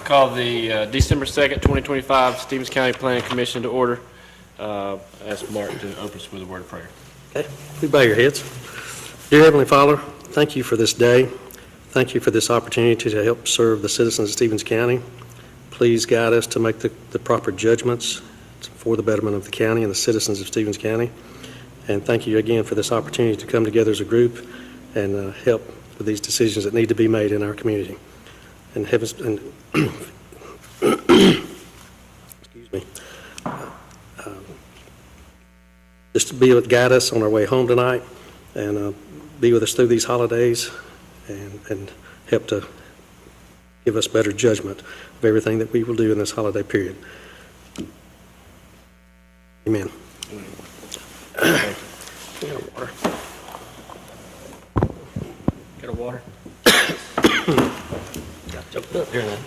Call the December 2nd, 2025 Stevens County Planning Commission to order. Ask Mark to open us with a word of prayer. Okay, please bow your heads. Dear Heavenly Father, thank you for this day. Thank you for this opportunity to help serve the citizens of Stevens County. Please guide us to make the proper judgments for the betterment of the county and the citizens of Stevens County. And thank you again for this opportunity to come together as a group and help with these decisions that need to be made in our community. And excuse me, just to be able to guide us on our way home tonight and be with us through these holidays and help to give us better judgment of everything that we will do in this holiday period. Amen. Get a water. Get a water. Got choked up here now.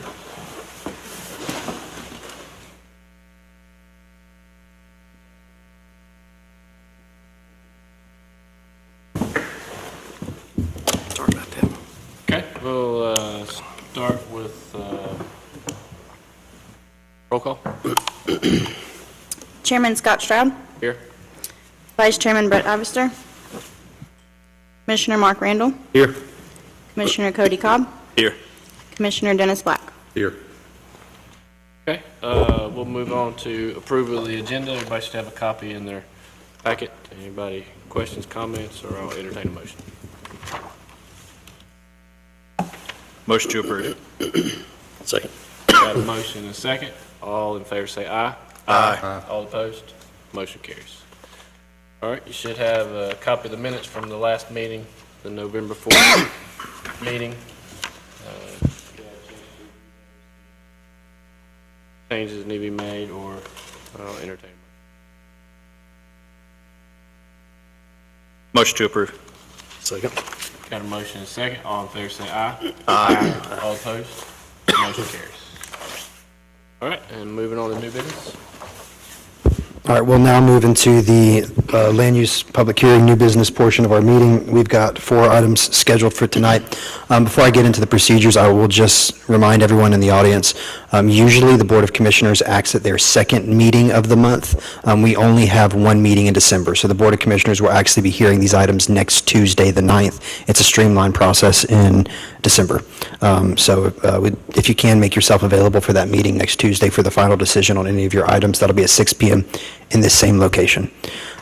Sorry about that. Okay, we'll start with roll call. Chairman Scott Stroud. Here. Vice Chairman Brett Ivester. Commissioner Mark Randall. Here. Commissioner Cody Cobb. Here. Commissioner Dennis Black. Here. Okay, we'll move on to approval of the agenda. Everybody should have a copy in their packet. Anybody questions, comments, or I'll entertain a motion. Motion to approve. Second. Got a motion and a second. All in favor say aye. Aye. All opposed? Motion carries. All right, you should have a copy of the minutes from the last meeting, the November 4th meeting. Changes need to be made, or I'll entertain. Motion to approve. Second. Got a motion and a second. All in favor say aye. Aye. All opposed? Motion carries. All right, and moving on to new business. All right, we'll now move into the land use public hearing, new business portion of our meeting. We've got 4 items scheduled for tonight. Before I get into the procedures, I will just remind everyone in the audience, usually the Board of Commissioners acts at their second meeting of the month. We only have 1 meeting in December, so the Board of Commissioners will actually be hearing these items next Tuesday, the 9th. It's a streamlined process in December. If you can, make yourself available for that meeting next Tuesday for the final decision on any of your items. That'll be at 6 p.m. in this same location.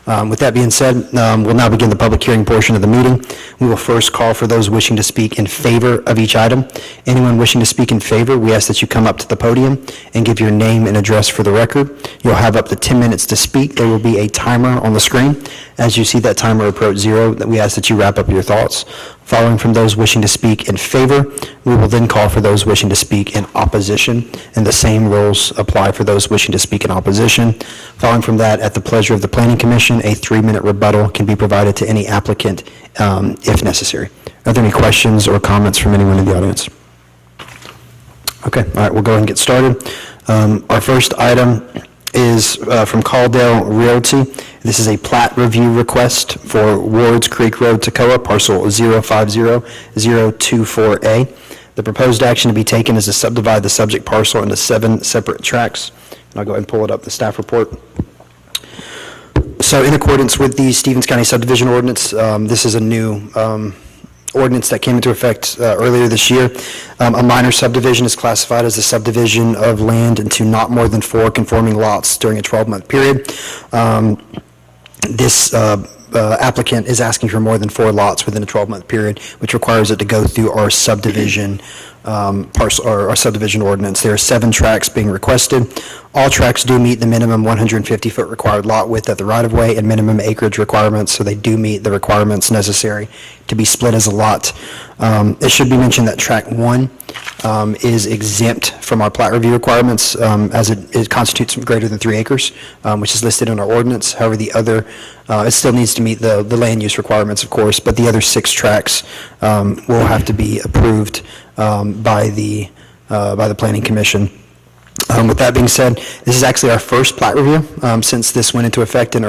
With that being said, we'll now begin the public hearing portion of the meeting. We will first call for those wishing to speak in favor of each item. Anyone wishing to speak in favor, we ask that you come up to the podium and give your name and address for the record. You'll have up to 10 minutes to speak. There will be a timer on the screen. As you see that timer approach 0, we ask that you wrap up your thoughts. Following from those wishing to speak in favor, we will then call for those wishing to speak in opposition, and the same rules apply for those wishing to speak in opposition. Following from that, at the pleasure of the Planning Commission, a 3-minute rebuttal can be provided to any applicant if necessary. Are there any questions or comments from anyone in the audience? Okay, all right, we'll go ahead and get started. Our first item is from Caldwell Realty. This is a plat review request for Wards Creek Road, Toccoa, parcel 050-024A. The proposed action to be taken is to subdivide the subject parcel into 7 separate tracts. And I'll go ahead and pull it up, the staff report. So in accordance with the Stevens County Subdivision Ordinance, this is a new ordinance that came into effect earlier this year. A minor subdivision is classified as a subdivision of land into not more than 4 conforming lots during a 12-month period. This applicant is asking for more than 4 lots within a 12-month period, which requires it to go through our subdivision parcel or our subdivision ordinance. There are 7 tracts being requested. All tracts do meet the minimum 150-foot required lot width at the right-of-way and minimum acreage requirements, so they do meet the requirements necessary to be split as a lot. It should be mentioned that tract 1 is exempt from our plat review requirements as it constitutes greater than 3 acres, which is listed in our ordinance. However, the other, it still needs to meet the land use requirements, of course, but the other 6 tracts will have to be approved by the Planning Commission. With that being said, this is actually our first plat review since this went into effect in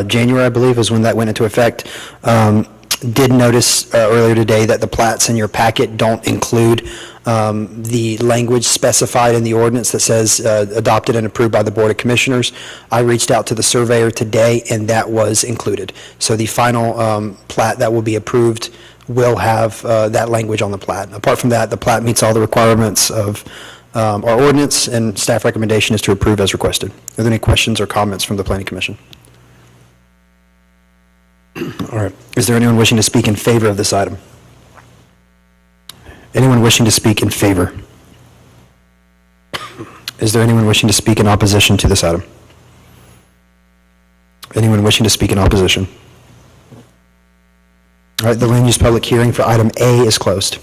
January, I believe, is when that went into effect. did notice earlier today that the plats in your packet don't include the language specified in the ordinance that says adopted and approved by the Board of Commissioners. I reached out to the surveyor today, and that was included. So the final plat that will be approved will have that language on the plat. Apart from that, the plat meets all the requirements of our ordinance, and staff recommendation is to approve as requested. Are there any questions or comments from the Planning Commission? All right. Is there anyone wishing to speak in favor of this item? Anyone wishing to speak in favor? Is there anyone wishing to speak in opposition to this item? Anyone wishing to speak in opposition? All right, the land use public hearing for item A is closed.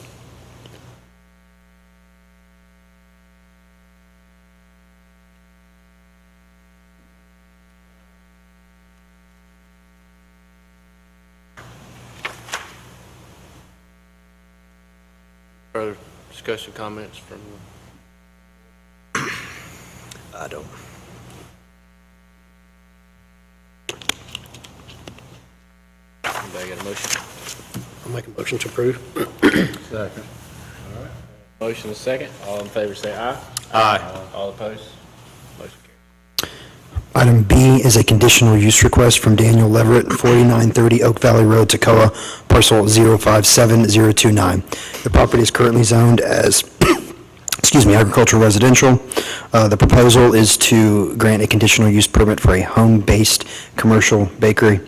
Further discussion, comments from? I don't. Anybody got a motion? I'll make a motion to approve. Second. Motion is second. All in favor say aye. Aye. All opposed? Motion carries. Item B is a conditional use request from Daniel Leverett, 4930 Oak Valley Road, Toccoa, parcel 057029. The property is currently zoned as, agricultural residential. The proposal is to grant a conditional use permit for a home-based commercial bakery.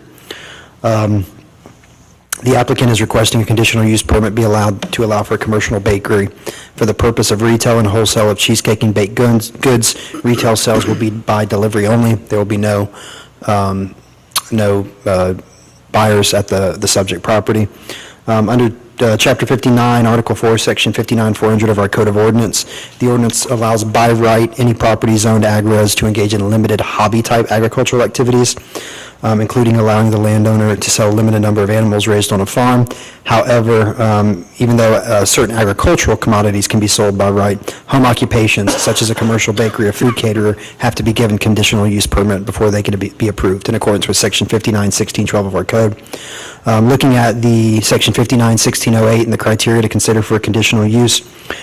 The applicant is requesting a conditional use permit be allowed to allow for a commercial bakery for the purpose of retail and wholesale of cheesecake and baked goods. Retail sales will be by delivery only. There will be no buyers at the subject property. Under Chapter 59, Article 4, Section 59-400 of our Code of Ordinance, the ordinance allows by right any property zoned ag-res to engage in limited hobby-type agricultural activities, including allowing the landowner to sell a limited number of animals raised on a farm. However, even though certain agricultural commodities can be sold by right, home occupations, such as a commercial bakery or food caterer, have to be given conditional use permit before they can be approved in accordance with Section 59-1612 of our code. Looking at the Section 59-1608 and the criteria to consider for a conditional use,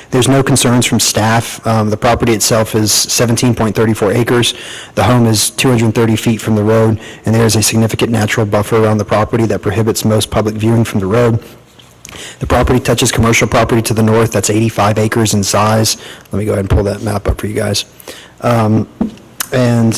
there's no concerns from staff. The property itself is 17.34 acres. The home is 230 feet from the road, and there is a significant natural buffer around the property that prohibits most public viewing from the road. The property touches commercial property to the north, that's 85 acres in size. Let me go ahead and pull that map up for you guys. And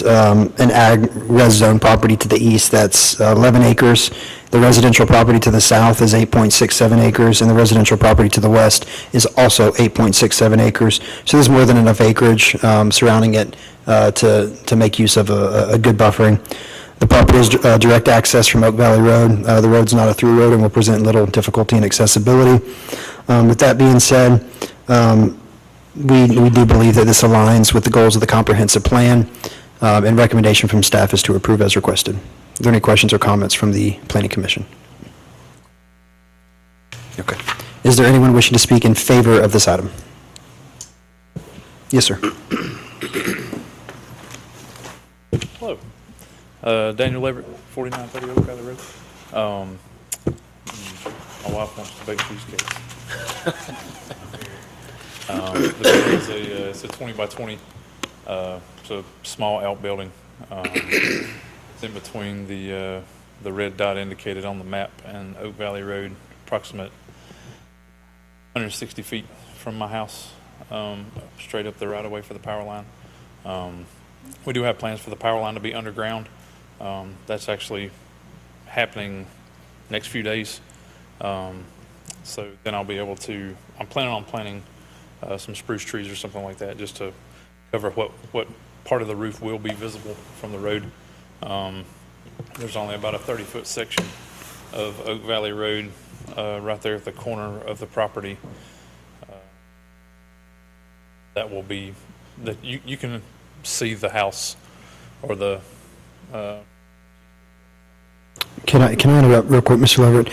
an ag res zone property to the east, that's 11 acres. The residential property to the south is 8.67 acres, and the residential property to the west is also 8.67 acres. So there's more than enough acreage surrounding it to make use of a good buffering. The property is direct access from Oak Valley Road. The road's not a through road and will present little difficulty in accessibility. With that being said, we do believe that this aligns with the goals of the comprehensive plan, and recommendation from staff is to approve as requested. Are there any questions or comments from the Planning Commission? Okay. Is there anyone wishing to speak in favor of this item? Yes, sir. Hello. Daniel Leverett, 4930 Oak Valley Road. My wife wants to bake cheesecakes. The building is it's a 20 by 20. It's a small outbuilding. It's in between the red dot indicated on the map and Oak Valley Road, approximate 160 feet from my house, straight up the right of way for the power line. We do have plans for the power line to be underground. That's actually happening next few days. So then I'll be able to, I'm planning on planting some spruce trees or something like that just to cover what part of the roof will be visible from the road. There's only about a 30-foot section of Oak Valley Road right there at the corner of the property that will be, that you can see the house or the Can I interrupt real quick, Mr. Leverett?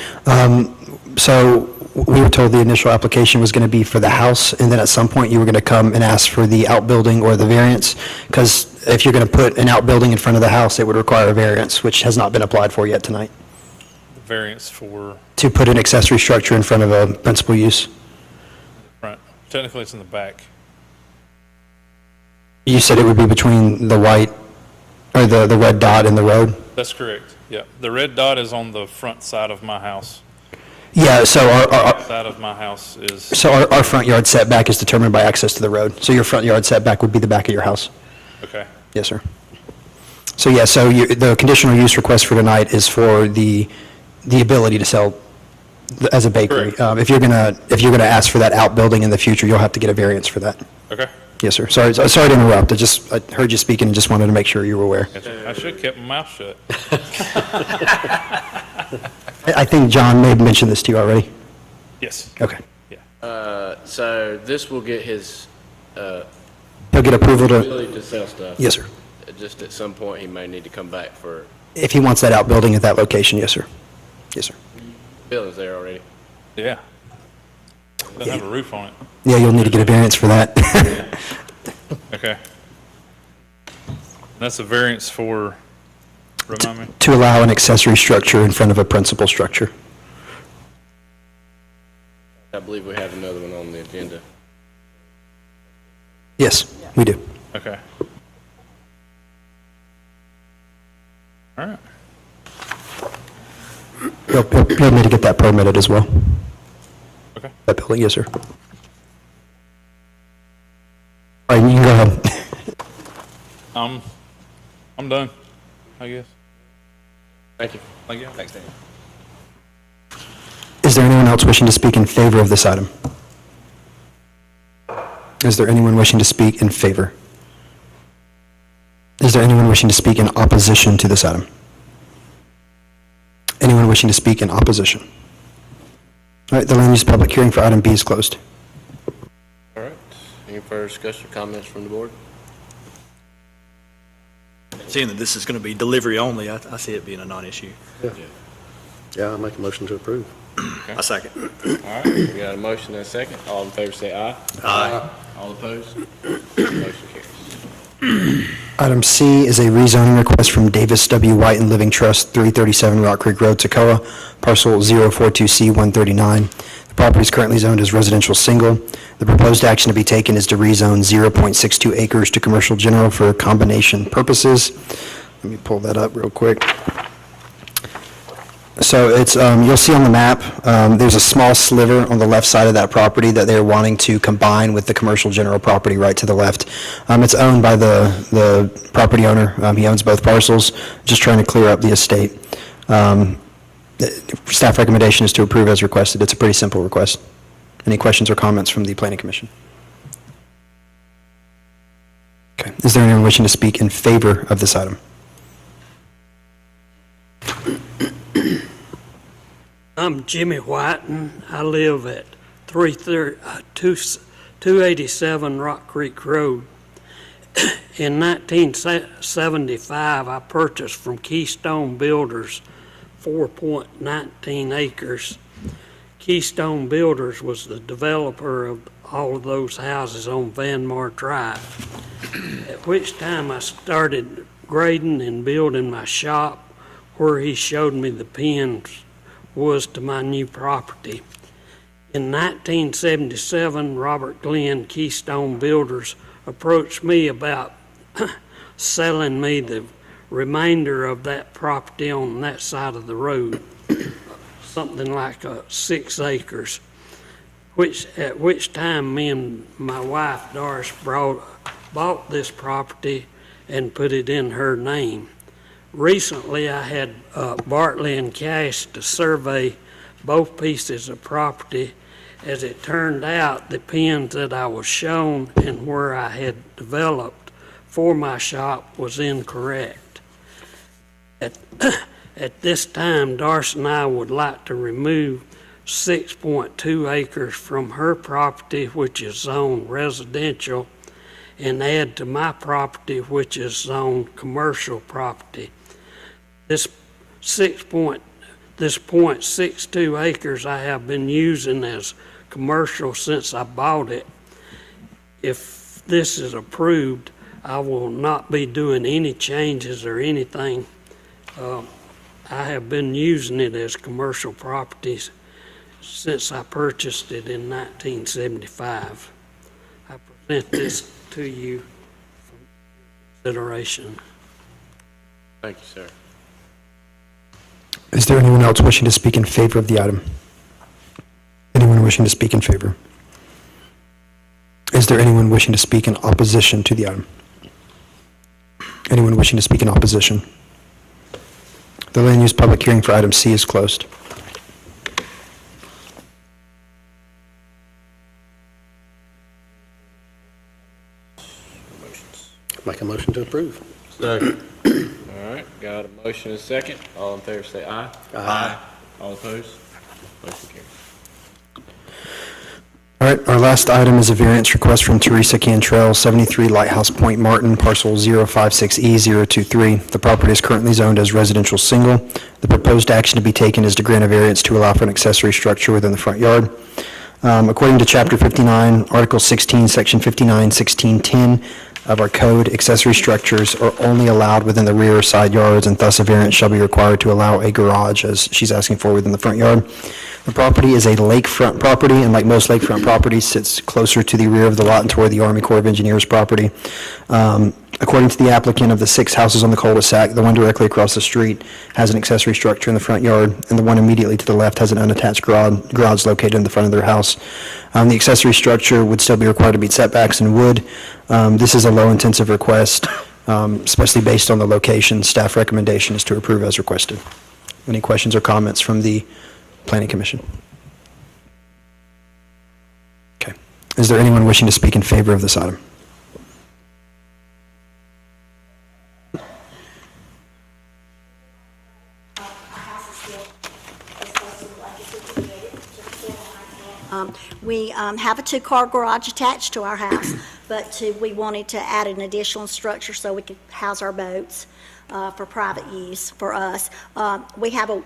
So we were told the initial application was going to be for the house, and then at some point you were going to come and ask for the outbuilding or the variance, because if you're going to put an outbuilding in front of the house, it would require a variance, which has not been applied for yet tonight. The variance for To put an accessory structure in front of a principal use. front. Technically, it's in the back. You said it would be between the white, or the red dot and the road? That's correct, yeah. The red dot is on the front side of my house. Yeah, so Side of my house is, so our front yard setback is determined by access to the road. So your front yard setback would be the back of your house? okay, Yes, sir. So, yeah, so the conditional use request for tonight is for the ability to sell as a bakery. Correct. If you're gonna ask for that outbuilding in the future, you'll have to get a variance for that. okay. Yes, sir. Sorry to interrupt. I heard you speaking and just wanted to make sure you were aware. I should have kept my mouth shut. I think John may have mentioned this to you already. Yes, Okay. yeah. So this will get his He'll get approval to, ability to sell stuff. yes, sir. Just at some point, he may need to come back for, If he wants that outbuilding at that location, yes, sir. Yes, sir. buildings there already. Yeah. Doesn't have a roof on it. Yeah, you'll need to get a variance for that. Okay. That's a variance for, remind me? To allow an accessory structure in front of a principal structure. I believe we have another one on the agenda. Yes, we do. Okay. All right. You'll need to get that permitted as well. Okay. That building, yes, sir. All right, you can go ahead. I'm done, I guess. Thank you. Thank you. Thanks, Dan. Is there anyone else wishing to speak in favor of this item? Is there anyone wishing to speak in favor? Is there anyone wishing to speak in opposition to this item? Anyone wishing to speak in opposition? All right, the land use public hearing for item B is closed. All right. Any further discussion or comments from the board? Seeing that this is going to be delivery only, I see it being a non-issue. Yeah, I'll make a motion to approve. I second. All right, we got a motion and a second. All in favor say aye. Aye. All opposed? Motion carries. Item C is a rezoning request from Davis W. White and Living Trust, 337 Rock Creek Road, Toccoa, parcel 042C139. The property is currently zoned as residential single. The proposed action to be taken is to rezone 0.62 acres to commercial general for combination purposes. Let me pull that up real quick. So it's, you'll see on the map, there's a small sliver on the left side of that property that they're wanting to combine with the commercial general property right to the left. It's owned by the property owner. He owns both parcels, just trying to clear up the estate. The staff recommendation is to approve as requested. It's a pretty simple request. Any questions or comments from the Planning Commission? Okay. Is there anyone wishing to speak in favor of this item? I'm Jimmy White, and I live at 287 Rock Creek Road. In 1975, I purchased from Keystone Builders 4.19 acres. Keystone Builders was the developer of all of those houses on Van Mar Drive, at which time I started grading and building my shop where he showed me the pins was to my new property. In 1977, Robert Glenn, Keystone Builders, approached me about selling me the remainder of that property on that side of the road, something like 6 acres, at which time me and my wife, Doris, bought this property and put it in her name. Recently, I had Bartley and Cash to survey both pieces of property. As it turned out, the pins that I was shown and where I had developed for my shop was incorrect. At this time, Doris and I would like to remove 6.2 acres from her property, which is zoned residential, and add to my property, which is zoned commercial property. This 0.62 acres I have been using as commercial since I bought it. If this is approved, I will not be doing any changes or anything I have been using it as commercial properties since I purchased it in 1975. I present this to you for consideration. Thank you, sir. Is there anyone else wishing to speak in favor of the item? Anyone wishing to speak in favor? Is there anyone wishing to speak in opposition to the item? Anyone wishing to speak in opposition? The land use public hearing for item C is closed. Make a motion to approve. Second. All right, got a motion and a second. All in favor say aye. Aye. All opposed? Motion carries. All right, our last item is a variance request from Teresa Cantrell, 73 Lighthouse Point, Martin, parcel 056E023. The property is currently zoned as residential single. The proposed action to be taken is to grant a variance to allow for an accessory structure within the front yard. According to Chapter 59, Article 16, Section 59, 1610 of our code, accessory structures are only allowed within the rear or side yards, and thus a variance shall be required to allow a garage, as she's asking for, within the front yard. The property is a lakefront property, and like most lakefront properties, sits closer to the rear of the lot and toward the Army Corps of Engineers property. According to the applicant, of the 6 houses on the cul-de-sac, the one directly across the street has an accessory structure in the front yard, and the one immediately to the left has an unattached garage located in the front of their house. The accessory structure would still be required to meet setbacks and would. This is a low-intensive request, especially based on the location. Staff recommendation is to approve as requested. Any questions or comments from the Planning Commission? Okay. Is there anyone wishing to speak in favor of this item? We have a 2-car garage attached to our house, but we wanted to add an additional structure so we could house our boats for private use for us. We have a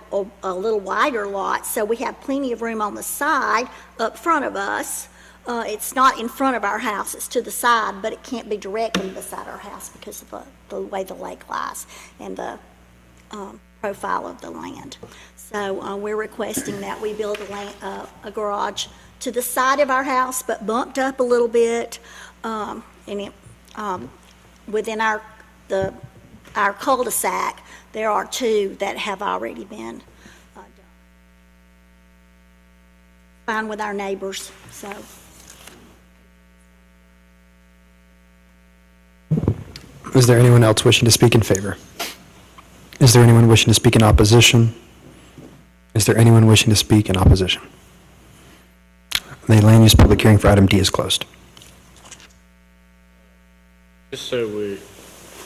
little wider lot, so we have plenty of room on the side up front of us. It's not in front of our house, it's to the side, but it can't be directly beside our house because of the way the lake lies and the profile of the land. So we're requesting that we build a garage to the side of our house, but bumped up a little bit, and within our cul-de-sac, there are 2 that have already been done. Fine with our neighbors, so. Is there anyone else wishing to speak in favor? Is there anyone wishing to speak in opposition? Is there anyone wishing to speak in opposition? The land use public hearing for item D is closed. Just so we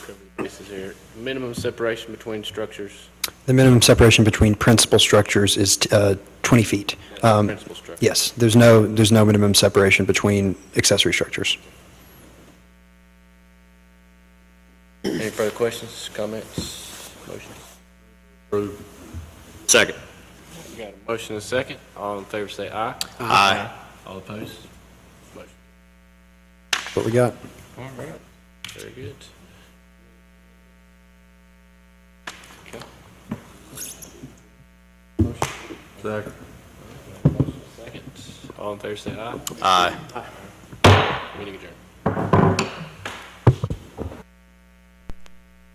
cover the bases here, minimum separation between structures, The minimum separation between principal structures is 20 feet. principal structure. Yes, there's no minimum separation between accessory structures. Any further questions, comments, motions? Approved. Second. We got a motion and a second. All in favor say aye. Aye. All opposed? Motion. What we got? All right. Very good. Okay. Second. Motion and a second. All in favor say aye. Aye. Meeting adjourned.